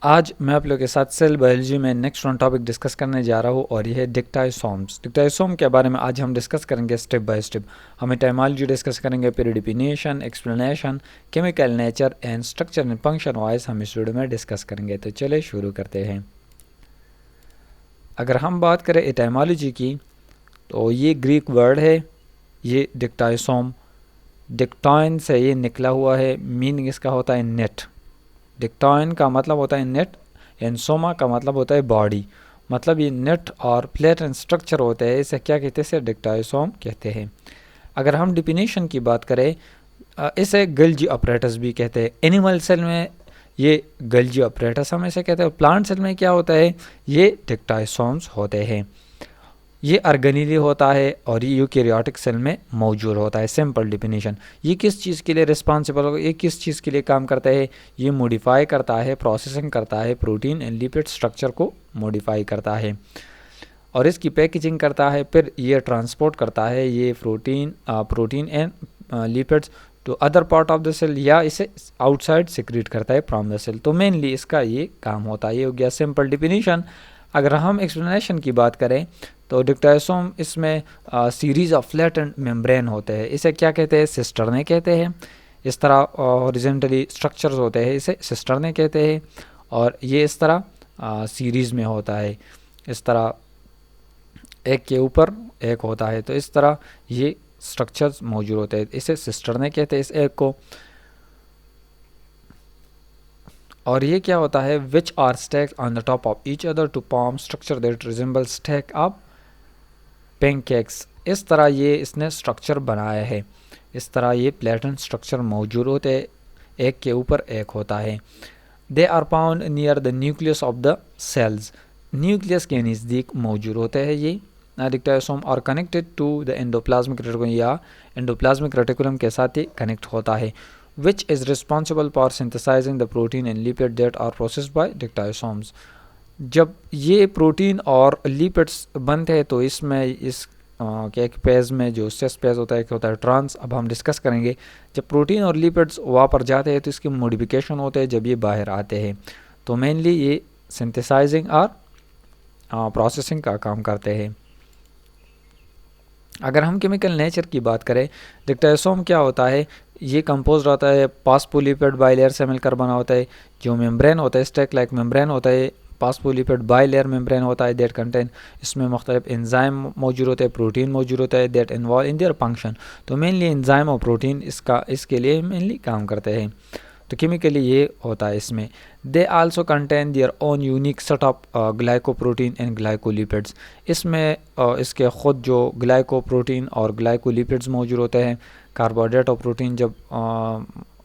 आज मैं आप लोगों के साथ सेल बायोलॉजी में नेक्स्ट वन टॉपिक डिस्कस करने जा रहा हूँ और यह है डिक्टाइसोम्स। डिक्टाइसोम के बारे में आज हम डिस्कस करेंगे स्टेप बाय स्टेप। हम एटाइमोलॉजी डिस्कस करेंगे, फिर definition, explanation, chemical nature and structure and function wise हम इस वीडियो में डिस्कस करेंगे। तो चलिए शुरू करते हैं। अगर हम बात करें एटाइमोलॉजी की तो ये ग्रीक वर्ड है, ये डिक्टाइसोम, डिक्टाइन से ये निकला हुआ है। मीनिंग इसका होता है नेट। डिक्टाइन का मतलब होता है नेट, एंसोमा का मतलब होता है बॉडी। मतलब ये नेट और प्लेट एंड स्ट्रक्चर होते हैं, इसे क्या कहते हैं? इसे डिक्टाइसोम कहते हैं। अगर हम डिफिनेशन की बात करें, इसे गल्जी ऑपरेटस भी कहते हैं। एनिमल सेल में ये गल्जी ऑपरेटस हम इसे कहते हैं। प्लांट सेल में क्या होता है? ये डिक्टाइसोम्स होते हैं। ये ऑर्गेनेली होता है और ये यूकैरियोटिक सेल में मौजूद होता है। Simple definition. ये किस चीज़ के लिए रिस्पॉन्सिबल होगा? ये किस चीज़ के लिए काम करता है? ये मॉडिफाई करता है, प्रोसेसिंग करता है, प्रोटीन एंड लिपिड स्ट्रक्चर को मॉडिफाई करता है और इसकी पैकेजिंग करता है। फिर ये ट्रांसपोर्ट करता है ये protein and lipids to other part of the cell, या इसे आउटसाइड सिक्रीट करता है फ्रॉम द सेल। तो मेनली इसका ये काम होता है। ये हो गया सिंपल डिफिनीशन। अगर हम एक्सप्लेनेशन की बात करें तो डिक्टाइसोम इसमें सीरीज ऑफ फ्लैटेंड मेम्ब्रेन होते हैं। इसे क्या कहते हैं? सिस्टर्ने कहते हैं। इस तरह हॉरिजॉन्टली स्ट्रक्चर्स होते हैं, इसे सिस्टर्ने कहते हैं। और ये इस तरह सीरीज में होता है, इस तरह एक के ऊपर एक होता है। तो इस तरह ये स्ट्रक्चर्स मौजूद होते हैं, इसे सिस्टर्ने कहते हैं इस एक को। और ये क्या होता है? Which are stacked on the top of each other to form structure that resemble stack of pancakes. इस तरह ये इसने स्ट्रक्चर बनाया है। इस तरह ये प्लेटन स्ट्रक्चर मौजूद होते हैं, एक के ऊपर एक होता है। They are found near the nucleus of the cells. Nucleus के नज़दीक मौजूद होते हैं ये डिक्टाइसोम, और connected to the endoplasmic reticulum, या एंडोप्लाज्मिक रेटिकुलम के साथ ही कनेक्ट होता है। Which is responsible for synthesizing the protein and lipid that are processed by dictyosomes. जब ये प्रोटीन और लिपिड्स बनते हैं तो इसमें क्या एक पेज में जो सेस पेज होता है, एक होता है ट्रांस। अब हम डिस्कस करेंगे जब प्रोटीन और लिपिड्स वहाँ पर जाते हैं तो इसकी मॉडिफिकेशन होते हैं जब ये बाहर आते हैं। तो मेनली ये सिंथेसाइजिंग और प्रोसेसिंग का काम करते हैं। अगर हम केमिकल नेचर की बात करें, डिक्टाइसोम क्या होता है? ये कंपोज होता है पासपोलिपिड बाइलेयर से मिलकर बना होता है। जो मेम्ब्रेन होता है स्टेक लाइक मेम्ब्रेन होता है, पासपोलिपिड बाइलेयर मेम्ब्रेन होता है दैट कंटेन, इसमें मुख्तलिफ एंजाइम मौजूद होते हैं, प्रोटीन मौजूद होता है that involve in their function. तो मेनली एंजाइम और प्रोटीन इसके लिए मेनली काम करते हैं। तो केमिकली ये होता है इसमें। They also contain their own unique set of glycoprotein and glycolipids. इसमें इसके ख़ुद जो ग्लाइकोप्रोटीन और ग्लाइकोलिपिड्स मौजूद होते हैं। कार्बोहाइड्रेट और प्रोटीन जब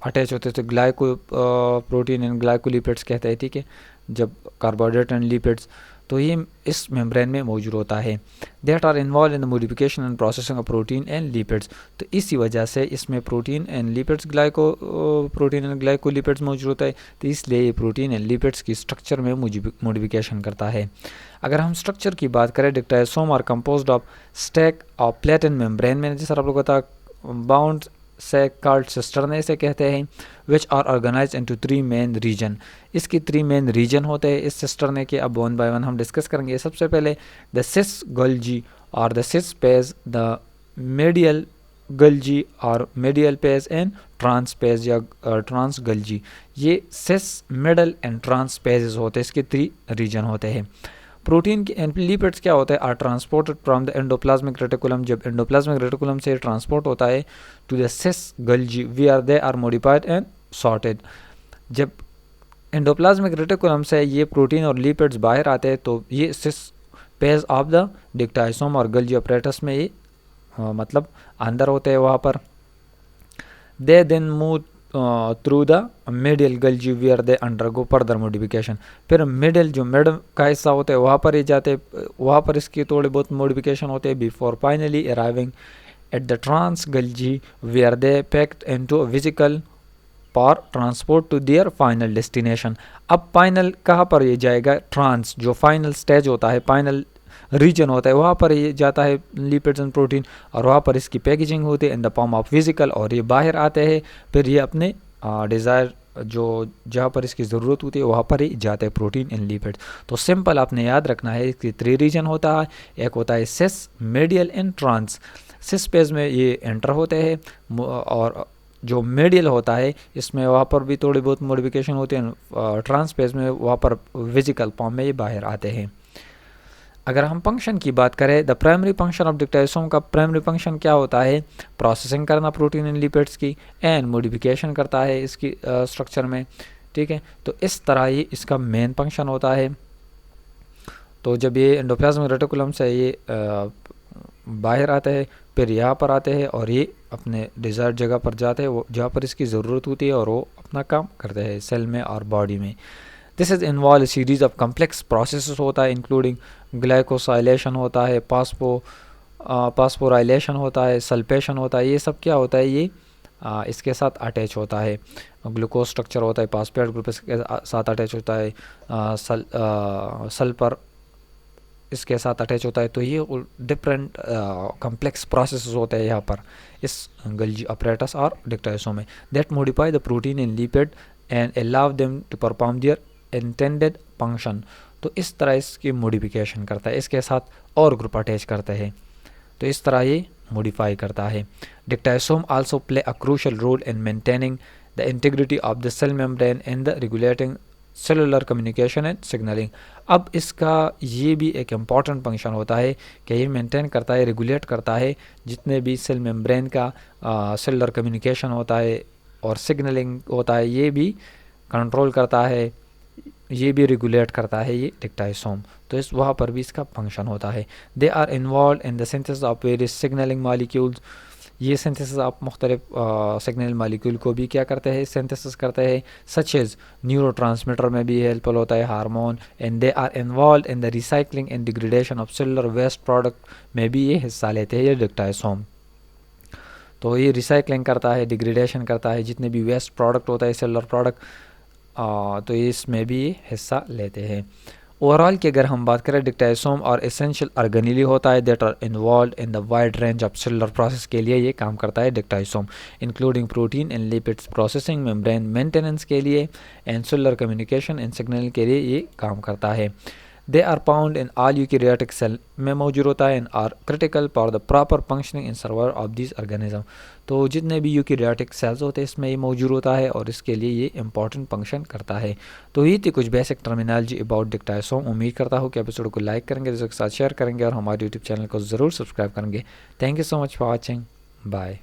अटैच होते हैं तो ग्लाइको प्रोटीन एंड ग्लाइकोलिपिड्स कहते हैं, ठीक है, जब कार्बोहाइड्रेट एंड लिपिड्स। तो ये इस मेम्ब्रेन में मौजूद होता है। That are involve in the modification and processing of protein and lipids. तो इसी वजह से इसमें protein and lipids protein and glycolipids मौजूद होता है। तो इसलिए ये प्रोटीन एंड लिपिड्स की स्ट्रक्चर में मॉडिफिकेशन करता है। अगर हम स्ट्रक्चर की बात करें, dictyosome are composed of stack of platen membrane में, जैसा आप लोग बता बाउंड से कॉल्ड सिस्टर्ने से कहते हैं। Which are organize into 3 main region. इसकी 3 मेन रीजन होते हैं इस सिस्टर्ने के। अब वन बाय वन हम डिस्कस करेंगे। सबसे पहले द सिस गल्जी और the cis face, the medial Golgi और medial face and trans face या ट्रांस गल्जी। ये cis, middle and trans faces होते हैं, इसके 3 रीजन होते हैं। प्रोटीन के लिपिड्स क्या होता है? Are transported from the endoplasmic reticulum. जब एंडोप्लाज्मिक रेटिकुलम से ट्रांसपोर्ट होता है to the cis Golgi, we are they are modified and sorted. जब एंडोप्लाज्मिक रेटिकुलम से ये प्रोटीन और लिपिड्स बाहर आते हैं तो ये सिस पेज ऑफ द डिक्टाइसोम और गल्जी ऑपरेटस में ये मतलब अंदर होते हैं वहाँ पर। They then move through the middle Golgi where they undergo further modification. फिर मिडिल जो मिड का हिस्सा होता है वहाँ पर ही जाते, वहाँ पर इसकी थोड़े बहुत मॉडिफिकेशन होते हैं before finally arriving at the trans Golgi where they packed into vesicle for transport to their final destination. अब फाइनल कहाँ पर ये जाएगा? ट्रांस, जो फाइनल स्टेज होता है, फाइनल रीजन होता है, वहाँ पर ये जाता है लिपिड्स एंड प्रोटीन, और वहाँ पर इसकी पैकेजिंग होती है in the form of vesicle, और ये बाहर आते हैं। फिर ये अपने डिज़ायर जो जहाँ पर इसकी ज़रूरत होती है वहाँ पर ही जाते हैं प्रोटीन इन लिपिड्स। तो सिंपल आपने याद रखना है, इसकी 3 रीजन होता है। एक होता है cis, medial and trans. Cis face में ये एंटर होते हैं और जो मीडियल होता है इसमें वहाँ पर भी थोड़ी बहुत मॉडिफिकेशन होती है। ट्रांस पेज में वहाँ पर फिजिकल फॉर्म में ये बाहर आते हैं। अगर हम फंक्शन की बात करें, द प्राइमरी फंक्शन ऑफ डिक्टाइसोम का प्राइमरी फंक्शन क्या होता है? प्रोसेसिंग करना प्रोटीन इन लिपिड्स की एंड मॉडिफिकेशन करता है इसकी स्ट्रक्चर में। ठीक है, तो इस तरह ये इसका मेन फंक्शन होता है। तो जब ये एंडोप्लाज्मिक रेटिकुलम से ये बाहर आते हैं, फिर यहाँ पर आते हैं और ये अपने डिज़ायर्ड जगह पर जाते हैं, वो जहाँ पर इसकी ज़रूरत होती है, और वो अपना काम करते हैं सेल में और बॉडी में। This is involve series of complex process होता है, इंक्लूडिंग ग्लाइकोसाइलेशन होता है, पास्फोराइलेशन होता है, सल्फेशन होता है। ये सब क्या होता है? ये इसके साथ अटैच होता है। ग्लूकोज स्ट्रक्चर होता है, फास्फेट ग्रुप इसके साथ अटैच होता है, सल्फर इसके साथ अटैच होता है। तो ये डिफरेंट कम्प्लेक्स प्रोसेस होते हैं यहाँ पर इस गल्जी अपरेटस और डिक्टाइसोम में, that modify the protein in lipid and allow them to perform their intended function. तो इस तरह इसकी मॉडिफिकेशन करता है, इसके साथ और ग्रुप अटैच करते हैं, तो इस तरह ये मॉडिफाई करता है। Dictyosome also play a crucial role in maintaining the integrity of the cell membrane and the regulating cellular communication and signalling. अब इसका ये भी एक इम्पॉर्टेंट फंक्शन होता है कि ये मेंटेन करता है, रेगुलेट करता है जितने भी सेल मेम्ब्रेन का सेलुलर कम्युनिकेशन होता है और सिग्नलिंग होता है, ये भी कंट्रोल करता है, ये भी रेगुलेट करता है ये डिक्टाइसोम। तो इस वहाँ पर भी इसका फंक्शन होता है। They are involve in the synthesis of various signalling molecules. ये सिंथेसिस आप मुख्तलिफ सिग्नल मॉलिक्यूल को भी क्या करते हैं? सिंथेसिस करते हैं, सच एज न्यूरोट्रांसमीटर में भी हेल्पफुल होता है, hormone. And they are involve in the recycling and degradation of cellular waste product में भी ये हिस्सा लेते हैं ये डिक्टाइसोम। तो ये रिसाइकलिंग करता है, डिग्रेडेशन करता है, जितने भी वेस्ट प्रोडक्ट होता है सेलुलर प्रोडक्ट, तो इसमें भी हिस्सा लेते हैं। ओवरऑल की अगर हम बात करें, डिक्टाइसोम और एसेंशियल ऑर्गेनेली होता है that are involve in the wide range of cellular process के लिए ये काम करता है dictyosome, including protein and lipids processing, membrane maintenance के लिए and cellular communication and signal के लिए ये काम करता है। They are found in all eukaryotic cell में मौजूद होता है and are critical for the proper functioning in survival of this organism. तो जितने भी यूकैरियोटिक सेल्स होते हैं इसमें ये मौजूद होता है और इसके लिए ये इंपॉर्टेंट फंक्शन करता है। तो ये थी कुछ बेसिक टर्मिनोलॉजी अबाउट डिक्टाइसोम। उम्मीद करता हूँ कि एपिसोड को लाइक करेंगे, दोस्तों के साथ शेयर करेंगे और हमारे यूट्यूब चैनल को ज़रूर सब्सक्राइब करेंगे। Thank you so much for watching. Bye.